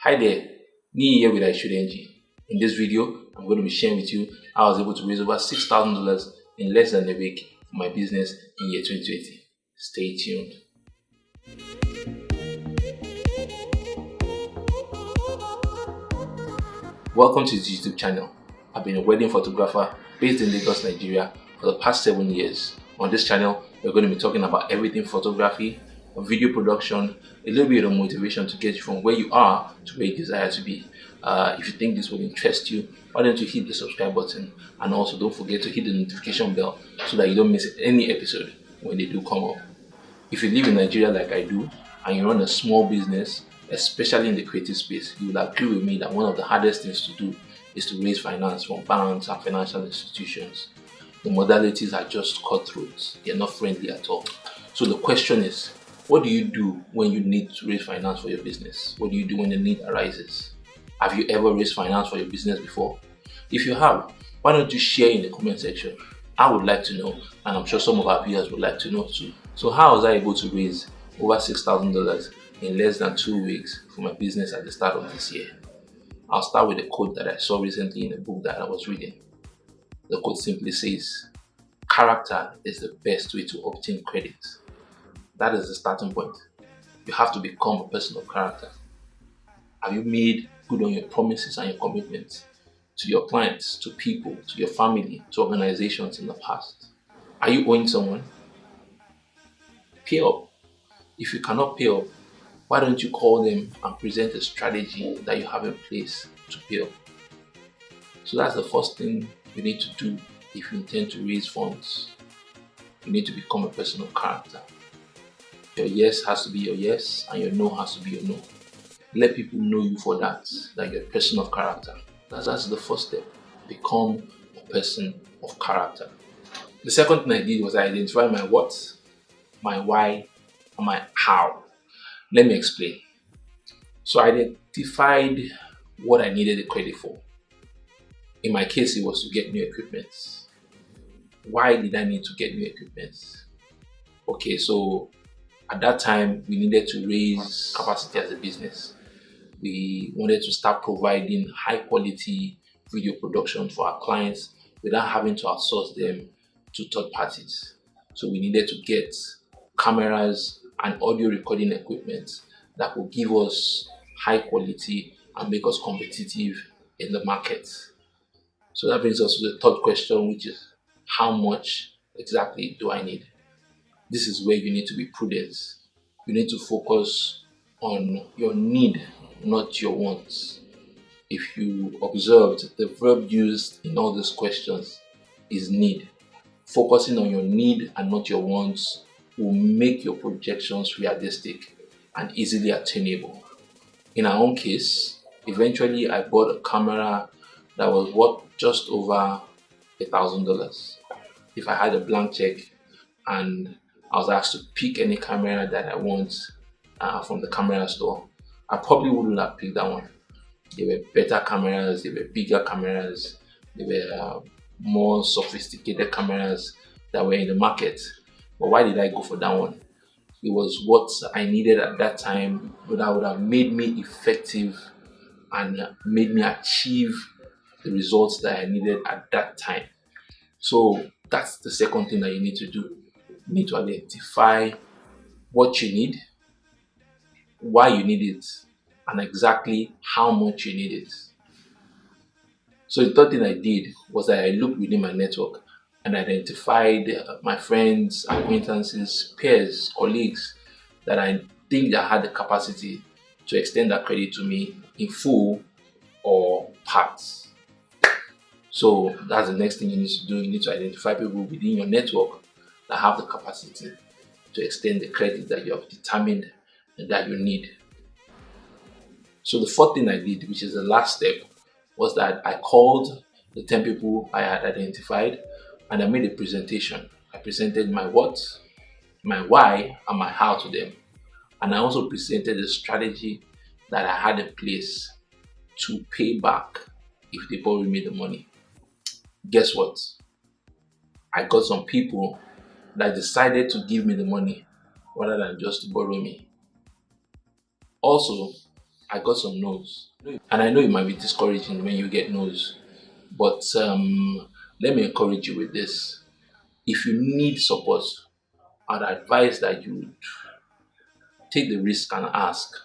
Hi there, me here with iShouldNG. In this video, I'm going to be sharing with you how I was able to raise over $6,000 in less than a week for my business in year 2020. Stay tuned. Welcome to the YouTube channel. I've been a wedding photographer based in Lagos, Nigeria for the past 7 years. On this channel, we're going to be talking about everything photography, video production, a little bit of motivation to get you from where you are to where you desire to be. If you think this will interest you, why don't you hit the subscribe button, and also don't forget to hit the notification bell so that you don't miss any episode when they do come up. If you live in Nigeria like I do and you run a small business, especially in the creative space, you will agree with me that one of the hardest things to do is to raise finance from banks and financial institutions. The modalities are just cutthroat, they're not friendly at all. So the question is, what do you do when you need to raise finance for your business? What do you do when the need arises? Have you ever raised finance for your business before? If you have, why don't you share in the comment section? I would like to know, and I'm sure some of our viewers would like to know too. So how was I able to raise over $6,000 in less than 2 weeks for my business at the start of this year? I'll start with a quote that I saw recently in a book that I was reading. The quote simply says, "Character is the best way to obtain credit." That is the starting point. You have to become a person of character. Have you made good on your promises and your commitments to your clients, to people, to your family, to organizations in the past? Are you owing someone? Pay up. If you cannot pay up, why don't you call them and present a strategy that you have in place to pay up? So that's the first thing you need to do if you intend to raise funds. You need to become a person of character. Your yes has to be your yes and your no has to be your no. Let people know you for that you're a person of character. That's the first step. Become a person of character. The second thing I did was I identified my what, my why, and my how. Let me explain. So I identified what I needed the credit for. In my case, it was to get new equipment. Why did I need to get new equipment? Okay, so at that time, we needed to raise capacity as a business. We wanted to start providing high quality video production for our clients without having to outsource them to third parties. So we needed to get cameras and audio recording equipment that would give us high quality and make us competitive in the market. So that brings us to the third question, which is, how much exactly do I need? This is where you need to be prudent. You need to focus on your need, not your wants. If you observed, the verb used in all these questions is need. Focusing on your need and not your wants will make your projections realistic and easily attainable. In our own case, eventually I bought a camera that was worth just over $1,000. If I had a blank check and I was asked to pick any camera that I want from the camera store, I probably wouldn't have picked that one. There were better cameras, there were bigger cameras, there were more sophisticated cameras that were in the market. But why did I go for that one? It was what I needed at that time, that would have made me effective and made me achieve the results that I needed at that time. So that's the second thing that you need to do. You need to identify what you need, why you need it, and exactly how much you need it. So the third thing I did was that I looked within my network and identified my friends, acquaintances, peers, colleagues that I think that had the capacity to extend that credit to me in full or parts. So that's the next thing you need to do. You need to identify people within your network that have the capacity to extend the credit that you have determined and that you need. So the fourth thing I did, which is the last step, was that I called the 10 people I had identified and I made a presentation. I presented my what, my why, and my how to them. And I also presented a strategy that I had in place to pay back if they borrow me the money. Guess what? I got some people that decided to give me the money rather than just to borrow me. Also, I got some no's. And I know it might be discouraging when you get no's, but let me encourage you with this. If you need support, I'd advise that you take the risk and ask.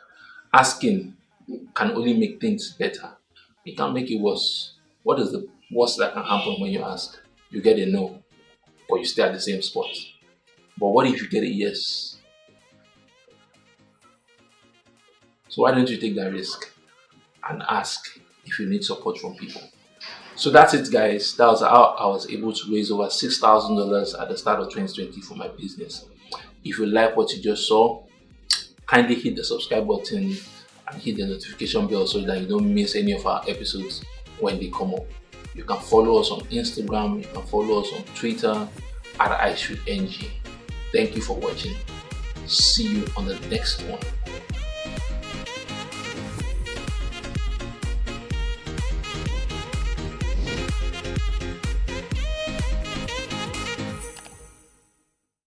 Asking can only make things better. It can make it worse. What is the worst that can happen when you ask? You get a no, but you stay at the same spot. But what if you get a yes? So why don't you take that risk and ask if you need support from people? So that's it, guys. That was how I was able to raise over $6,000 at the start of 2020 for my business. If you like what you just saw, kindly hit the subscribe button and hit the notification bell so that you don't miss any of our episodes when they come up. You can follow us on Instagram, you can follow us on Twitter at iShootNG. Thank you for watching. See you on the next one.